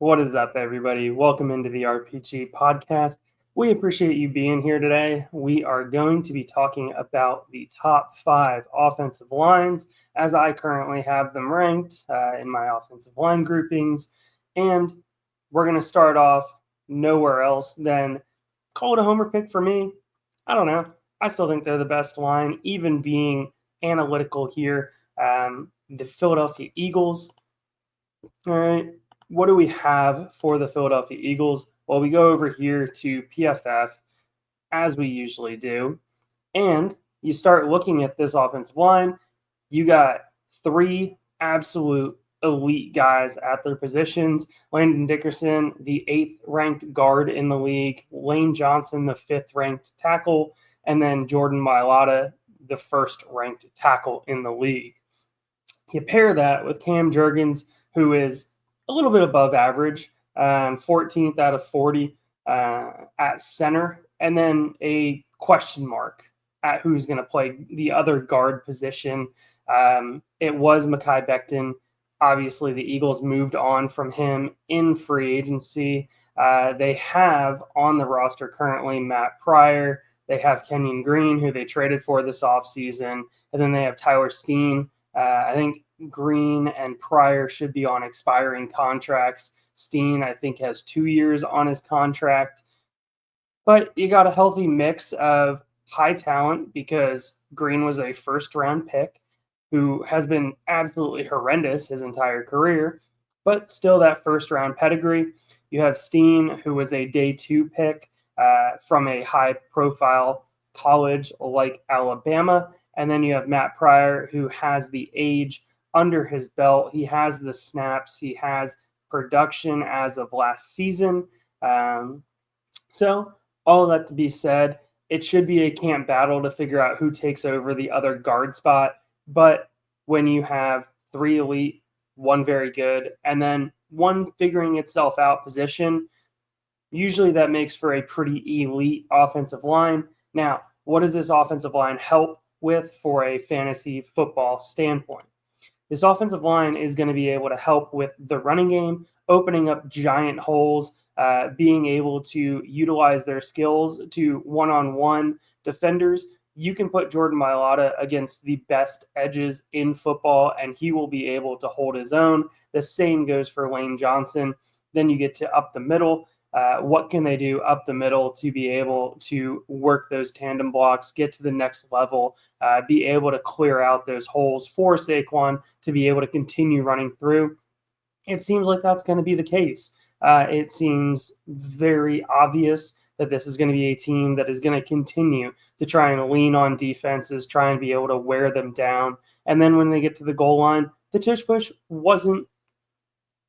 What is up, everybody? Welcome into the RPG podcast. We appreciate you being here today. We are going to be talking about the top 5 offensive lines as I currently have them ranked in my offensive line groupings. And we're going to start off nowhere else than call it a homer pick for me. I don't know. I still think they're the best line, even being analytical here. The Philadelphia Eagles. All right. What do we have for the Philadelphia Eagles? Well, we go over here to PFF as we usually do. And you start looking at this offensive line. You got 3 absolute elite guys at their positions. Landon Dickerson, the 8th ranked guard in the league. Lane Johnson, the 5th ranked tackle. And then Jordan Mailata, the 1st ranked tackle in the league. You pair that with Cam Jurgens, who is a little bit above average, 14th out of 40 at center, and then a question mark at who's going to play the other guard position. It was Mekhi Becton. Obviously, the Eagles moved on from him in free agency. They have on the roster currently Matt Pryor. They have Kenyon Green, who they traded for this offseason. And then they have Tyler Steen. I think Green and Pryor should be on expiring contracts. Steen, I think, has 2 years on his contract. But you got a healthy mix of high talent because Green was a first-round pick who has been absolutely horrendous his entire career, but still that first-round pedigree. You have Steen, who was a day 2 pick from a high-profile college like Alabama. And then you have Matt Pryor, who has the age under his belt. He has the snaps. He has production as of last season. So all of that to be said, it should be a camp battle to figure out who takes over the other guard spot. But when you have 3 elite, 1 very good, and then 1 figuring itself out position, usually that makes for a pretty elite offensive line. Now, what does this offensive line help with for a fantasy football standpoint? This offensive line is going to be able to help with the running game, opening up giant holes, being able to utilize their skills to one-on-one defenders. You can put Jordan Mailata against the best edges in football, and he will be able to hold his own. The same goes for Lane Johnson. Then you get to up the middle. What can they do up the middle to be able to work those tandem blocks, get to the next level, be able to clear out those holes for Saquon to be able to continue running through? It seems like that's going to be the case. It seems very obvious that this is going to be a team that is going to continue to try and lean on defenses, try and be able to wear them down. And then when they get to the goal line, the tush push wasn't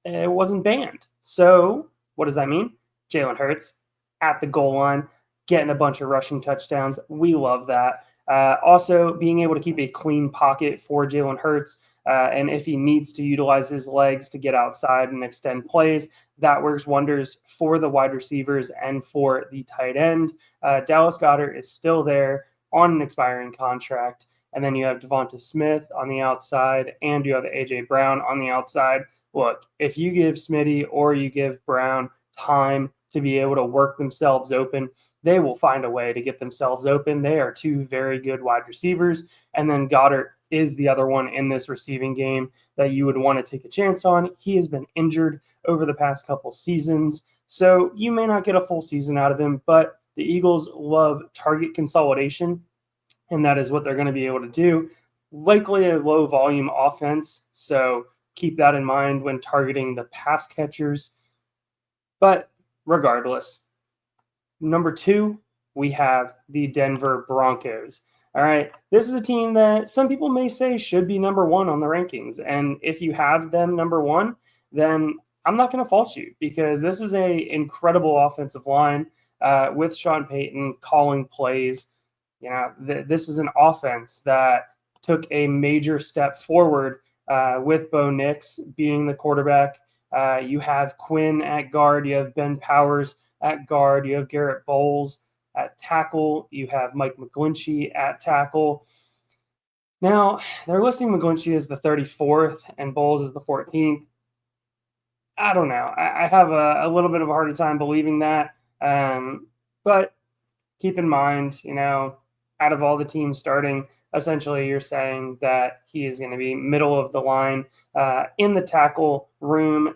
banned. So what does that mean? Jalen Hurts at the goal line, getting a bunch of rushing touchdowns. We love that. Also, being able to keep a clean pocket for Jalen Hurts, and if he needs to utilize his legs to get outside and extend plays, that works wonders for the wide receivers and for the tight end. Dallas Goedert is still there on an expiring contract. And then you have Devonta Smith on the outside, and you have A.J. Brown on the outside. Look, if you give Smitty or you give Brown time to be able to work themselves open, they will find a way to get themselves open. They are 2 very good wide receivers. And then Goddard is the other one in this receiving game that you would want to take a chance on. He has been injured over the past couple seasons, so you may not get a full season out of him, but the Eagles love target consolidation, and that is what they're going to be able to do. Likely a low volume offense, so keep that in mind when targeting the pass catchers. But regardless, number 2, we have the Denver Broncos. All right, this is a team that some people may say should be number 1 on the rankings. And if you have them number 1, then I'm not going to fault you, because this is an incredible offensive line with Sean Payton calling plays. You know, this is an offense that took a major step forward with Bo Nix being the quarterback. You have Quinn at guard. You have Ben Powers at guard. You have Garrett Bowles at tackle. You have Mike McGlinchey at tackle. Now, they're listing McGlinchey as the 34th and Bowles as the 14th. I don't know. I have a little bit of a harder time believing that. But keep in mind, out of all the teams starting, essentially you're saying that he is going to be middle of the line in the tackle room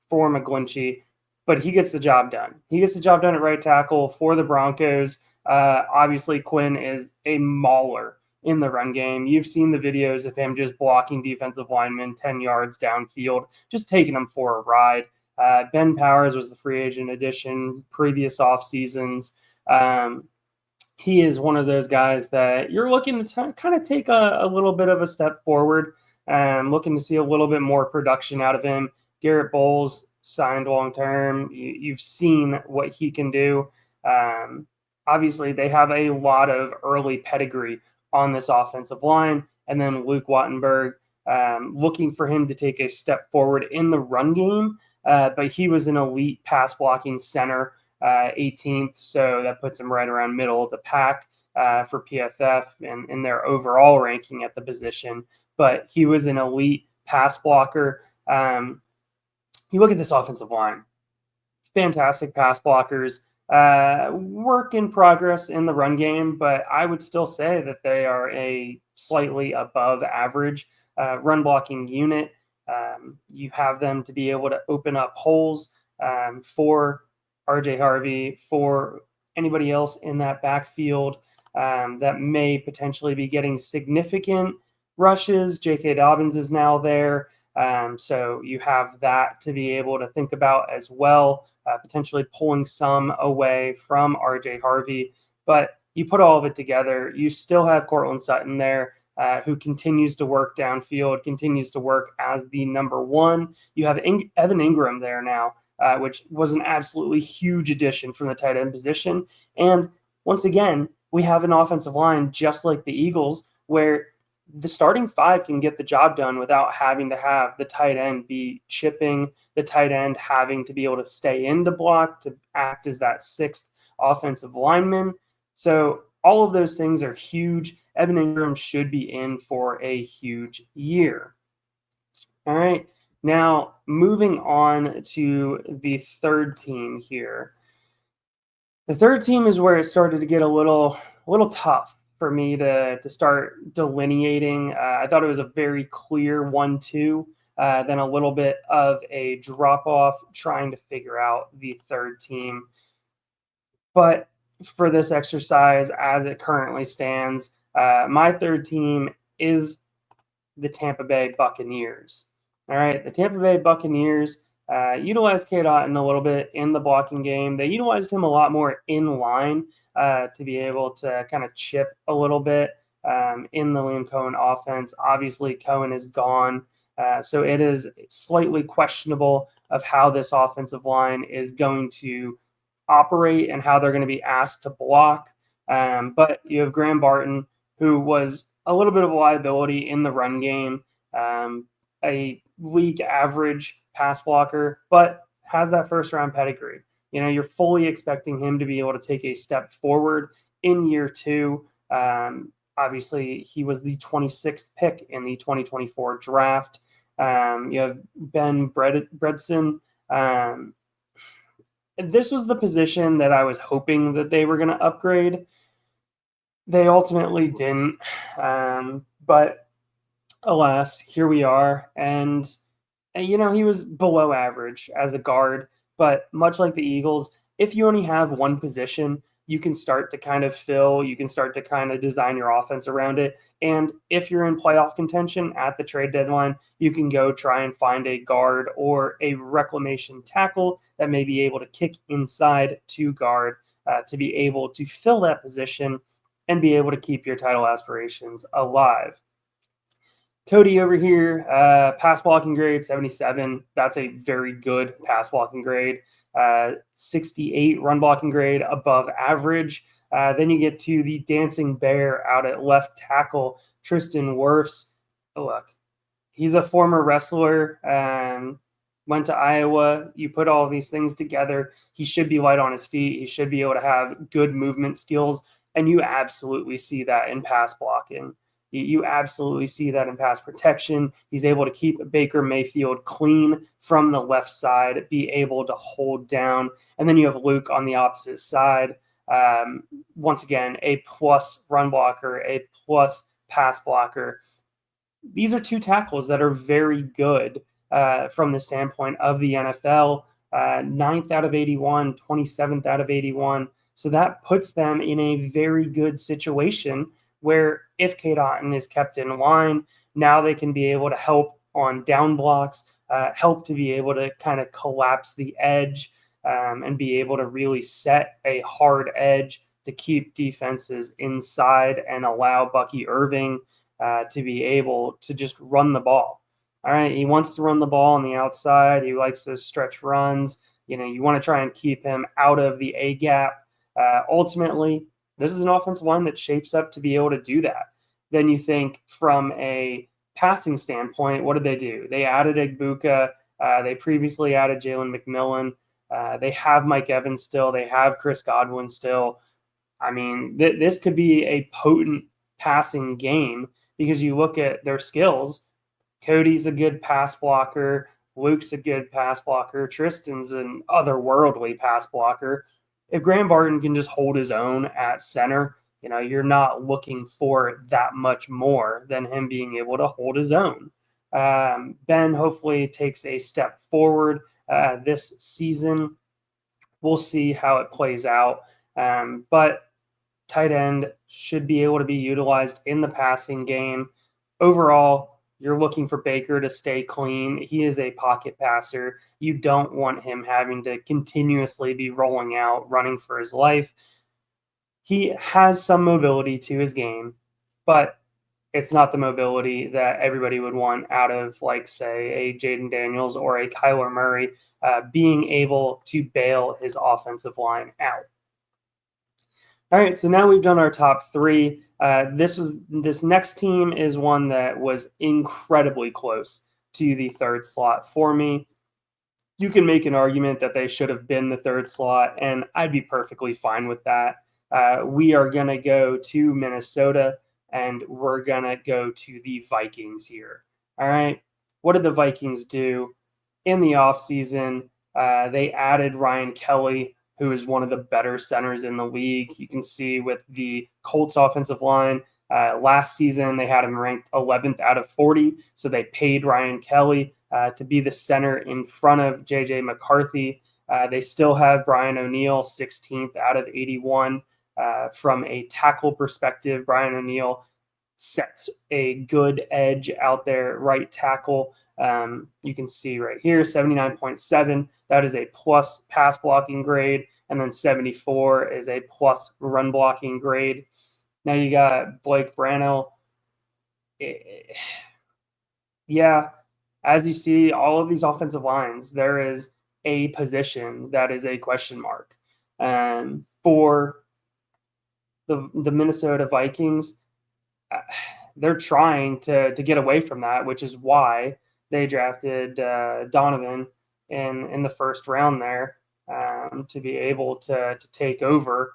for McGlinchey, but he gets the job done. He gets the job done at right tackle for the Broncos. Obviously, Quinn is a mauler in the run game. You've seen the videos of him just blocking defensive linemen 10 yards downfield, just taking them for a ride. Ben Powers was the free agent addition previous off seasons. He is one of those guys that you're looking to kind of take a little bit of a step forward, looking to see a little bit more production out of him. Garrett Bowles signed long-term. You've seen what he can do. Obviously, they have a lot of early pedigree on this offensive line. And then Luke Wattenberg, looking for him to take a step forward in the run game. But he was an elite pass blocking center, 18th. So that puts him right around middle of the pack for PFF and in their overall ranking at the position. But he was an elite pass blocker. You look at this offensive line, fantastic pass blockers. Work in progress in the run game, but I would still say that they are a slightly above average run blocking unit. You have them to be able to open up holes for RJ Harvey, for anybody else in that backfield that may potentially be getting significant rushes. J.K. Dobbins is now there. So you have that to be able to think about as well, potentially pulling some away from RJ Harvey. But you put all of it together, you still have Cortland Sutton there, who continues to work downfield, continues to work as the number one. You have Evan Ingram there now, which was an absolutely huge addition from the tight end position. And once again, we have an offensive line just like the Eagles, where the starting five can get the job done without having to have the tight end be chipping, the tight end having to be able to stay in to block, to act as that sixth offensive lineman. So all of those things are huge. Evan Ingram should be in for a huge year. All right. Now, moving on to the third team here. The third team is where it started to get a little tough for me to start delineating. I thought it was a very clear 1-2, then a little bit of a drop-off trying to figure out the third team. But for this exercise, as it currently stands, my third team is the Tampa Bay Buccaneers. All right, the Tampa Bay Buccaneers utilized Cade Otton a little bit in the blocking game. They utilized him a lot more in line to be able to kind of chip a little bit in the Liam Cohen offense. Obviously, Cohen is gone, so it is slightly questionable of how this offensive line is going to operate and how they're going to be asked to block. But you have Graham Barton, who was a little bit of a liability in the run game, a league average pass blocker, but has that first round pedigree. You're fully expecting him to be able to take a step forward in year two. Obviously, he was the 26th pick in the 2024 draft. You have Ben Bredson. This was the position that I was hoping that they were going to upgrade. They ultimately didn't. But alas, here we are. And he was below average as a guard. But much like the Eagles, if you only have one position, you can start to kind of fill, you can start to kind of design your offense around it. And if you're in playoff contention at the trade deadline, you can go try and find a guard or a reclamation tackle that may be able to kick inside to guard to be able to fill that position and be able to keep your title aspirations alive. Cody over here, pass blocking grade 77. That's a very good pass blocking grade. 68 run blocking grade, above average. Then you get to the dancing bear out at left tackle, Tristan Wirfs. Look, he's a former wrestler, went to Iowa. You put all of these things together, he should be light on his feet. He should be able to have good movement skills, and you absolutely see that in pass blocking. You absolutely see that in pass protection. He's able to keep Baker Mayfield clean from the left side, be able to hold down. And then you have Luke on the opposite side. Once again, a plus run blocker, a plus pass blocker. These are two tackles that are very good from the standpoint of the NFL. 9th out of 81, 27th out of 81. So that puts them in a very good situation where if Kate Otten is kept in line, now they can be able to help on down blocks, help to be able to kind of collapse the edge and be able to really set a hard edge to keep defenses inside and allow Bucky Irving to be able to just run the ball. All right, he wants to run the ball on the outside. He likes those stretch runs. You want to try and keep him out of the A gap. Ultimately, this is an offensive line that shapes up to be able to do that. Then you think from a passing standpoint, what did they do? They added Egbuka. They previously added Jalen McMillan. They have Mike Evans still. They have Chris Godwin still. I mean, this could be a potent passing game because you look at their skills. Cody's a good pass blocker. Luke's a good pass blocker. Tristan's an otherworldly pass blocker. If Graham Barton can just hold his own at center, you're not looking for that much more than him being able to hold his own. Ben hopefully takes a step forward this season. We'll see how it plays out. But tight end should be able to be utilized in the passing game. Overall, you're looking for Baker to stay clean. He is a pocket passer. You don't want him having to continuously be rolling out, running for his life. He has some mobility to his game, but it's not the mobility that everybody would want out of, like, say, a Jaden Daniels or a Kyler Murray being able to bail his offensive line out. All right, so now we've done our top three. This next team is one that was incredibly close to the third slot for me. You can make an argument that they should have been the third slot, and I'd be perfectly fine with that. We are going to go to Minnesota, and we're going to go to the Vikings here. All right, what did the Vikings do in the offseason? They added Ryan Kelly, who is one of the better centers in the league. You can see with the Colts offensive line, last season they had him ranked 11th out of 40, so they paid Ryan Kelly to be the center in front of J.J. McCarthy. They still have Brian O'Neill, 16th out of 81. From a tackle perspective, Brian O'Neill sets a good edge out there, right tackle. You can see right here, 79.7. That is a plus pass blocking grade. And then 74 is a plus run blocking grade. Now you got Blake Brano. Yeah, as you see, all of these offensive lines, there is a position that is a question mark. For the Minnesota Vikings, they're trying to get away from that, which is why they drafted Donovan in the first round there to be able to take over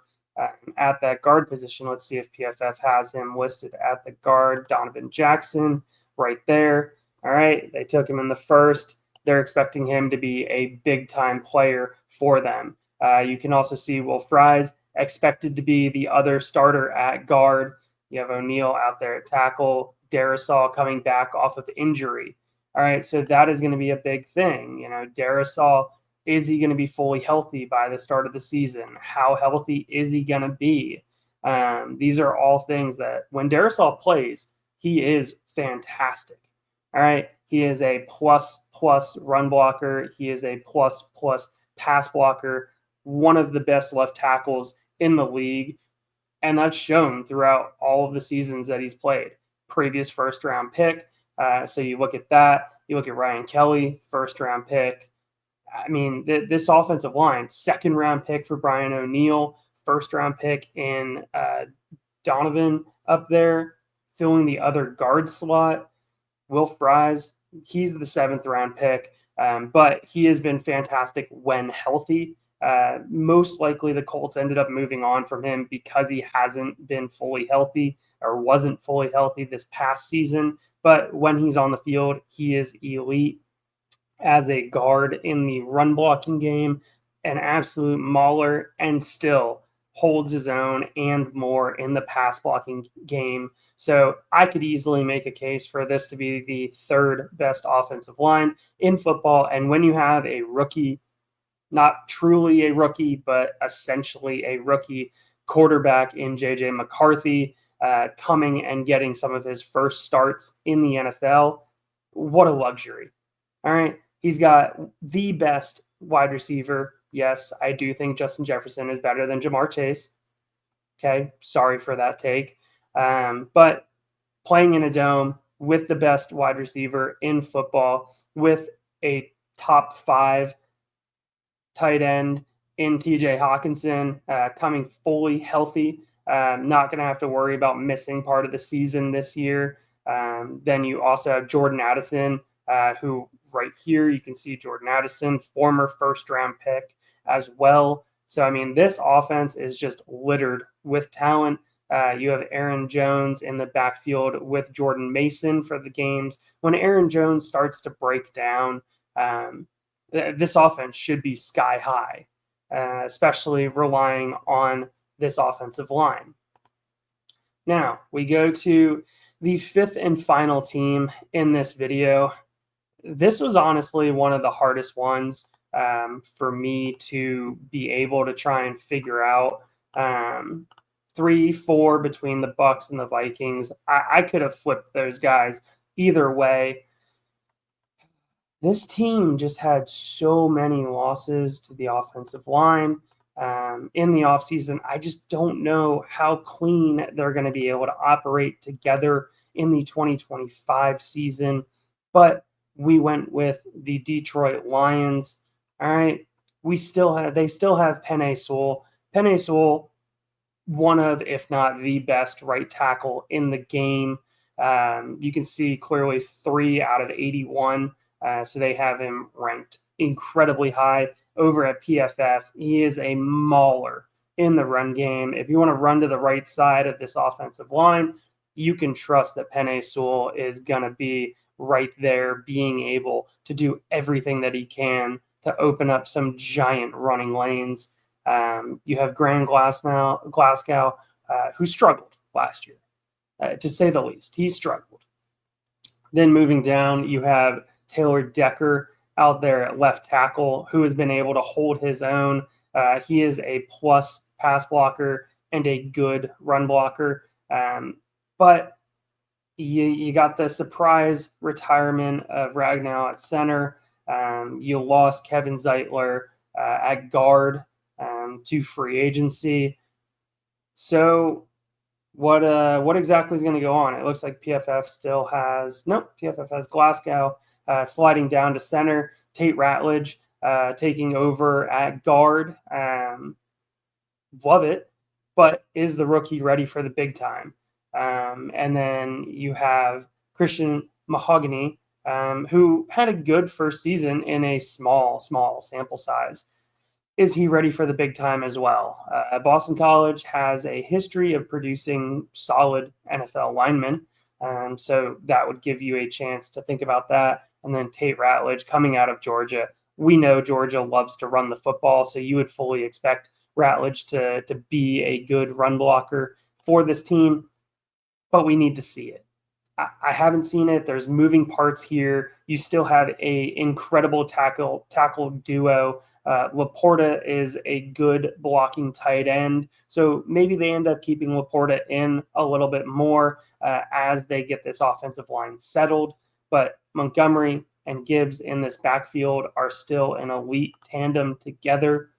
at that guard position. Let's see if PFF has him listed at the guard. Donovan Jackson right there. All right, they took him in the first. They're expecting him to be a big-time player for them. You can also see Will Fries expected to be the other starter at guard. You have O'Neill out there at tackle, Darrisaw coming back off of injury. All right, so that is going to be a big thing. Darrisaw, is he going to be fully healthy by the start of the season? How healthy is he going to be? These are all things that when Darrisaw plays, he is fantastic. All right, he is a plus run blocker. He is a plus pass blocker, one of the best left tackles in the league. And that's shown throughout all of the seasons that he's played. Previous first-round pick. So you look at that. You look at Ryan Kelly, first-round pick. I mean, this offensive line, second-round pick for Brian O'Neill, first-round pick in Donovan up there, filling the other guard slot. Will Fries, he's the seventh-round pick, but he has been fantastic when healthy. Most likely the Colts ended up moving on from him because he hasn't been fully healthy. or wasn't fully healthy this past season. But when he's on the field, he is elite as a guard in the run blocking game, an absolute mauler, and still holds his own and more in the pass blocking game. So I could easily make a case for this to be the third best offensive line in football. And when you have a rookie, not truly a rookie, but essentially a rookie quarterback in JJ McCarthy, coming and getting some of his first starts in the NFL, what a luxury. All right. He's got the best wide receiver. Yes, I do think Justin Jefferson is better than Jamar Chase. Okay. Sorry for that take. But playing in a dome with the best wide receiver in football, with a top 5 tight end in TJ Hawkinson, coming fully healthy, not going to have to worry about missing part of the season this year. Then you also have Jordan Addison, who right here you can see Jordan Addison, former first-round pick as well. So, I mean, this offense is just littered with talent. You have Aaron Jones in the backfield with Jordan Mason for the games. When Aaron Jones starts to break down, this offense should be sky high, especially relying on this offensive line. Now, we go to the fifth and final team in this video. This was honestly one of the hardest ones for me to be able to try and figure out. 3-4 between the Bucs and the Vikings. I could have flipped those guys either way. This team just had so many losses to the offensive line in the offseason. I just don't know how clean they're going to be able to operate together in the 2025 season. But we went with the Detroit Lions. All right. They still have Penei Sewell. Penei Sewell, one of, if not the best right tackle in the game. You can see clearly 3 out of 81. So they have him ranked incredibly high over at PFF. He is a mauler in the run game. If you want to run to the right side of this offensive line, you can trust that Penei Sewell is going to be right there, being able to do everything that he can to open up some giant running lanes. You have Graham Glasgow, who struggled last year, to say the least. He struggled. Then moving down, you have Taylor Decker out there at left tackle, who has been able to hold his own. He is a plus pass blocker and a good run blocker. But you got the surprise retirement of Ragnow at center. You lost Kevin Zeitler at guard to free agency. So what exactly is going to go on? It looks like PFF has Glasgow sliding down to center, Tate Ratledge taking over at guard. Love it, but is the rookie ready for the big time? And then you have Christian Mahogany, who had a good first season in a small sample size. Is he ready for the big time as well? Boston College has a history of producing solid NFL linemen, so that would give you a chance to think about that. And then Tate Ratledge coming out of Georgia. We know Georgia loves to run the football, so you would fully expect Ratledge to be a good run blocker for this team, but we need to see it. I haven't seen it. There's moving parts here. You still have a incredible tackle duo. Laporta is a good blocking tight end. So maybe they end up keeping Laporta in a little bit more as they get this offensive line settled. But Montgomery and Gibbs in this backfield are still an elite tandem together.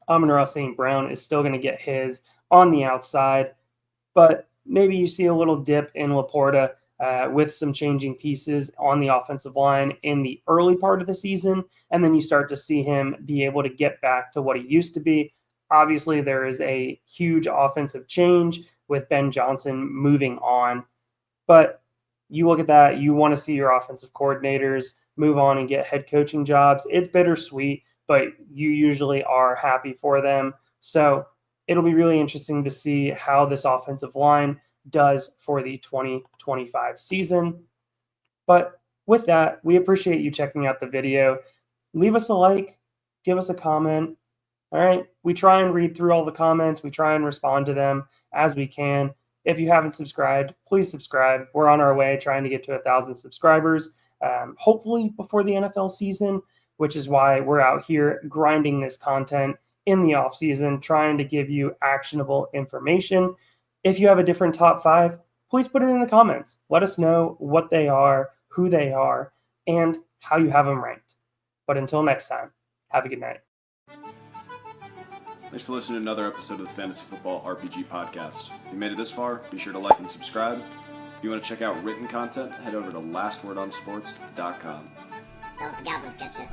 Amon-Ra St. Brown is still going to get his on the outside, but maybe you see a little dip in Laporta with some changing pieces on the offensive line in the early part of the season, and then you start to see him be able to get back to what he used to be. Obviously, there is a huge offensive change with Ben Johnson moving on, but you look at that, you want to see your offensive coordinators move on and get head coaching jobs. It's bittersweet, but you usually are happy for them. So it'll be really interesting to see how this offensive line does for the 2025 season. But with that, we appreciate you checking out the video. Leave us a like, give us a comment. All right. We try and read through all the comments. We try and respond to them as we can. If you haven't subscribed, please subscribe. We're on our way trying to get to 1,000 subscribers, hopefully before the NFL season, which is why we're out here grinding this content in the off season, trying to give you actionable information. If you have a different top 5, please put it in the comments. Let us know what they are, who they are, and how you have them ranked. But until next time, have a good night. Thanks for listening to another episode of the Fantasy Football RPG Podcast. If you made it this far, be sure to like and subscribe. If you want to check out written content, head over to lastwordonsports.com. Don't let the Goblins get you.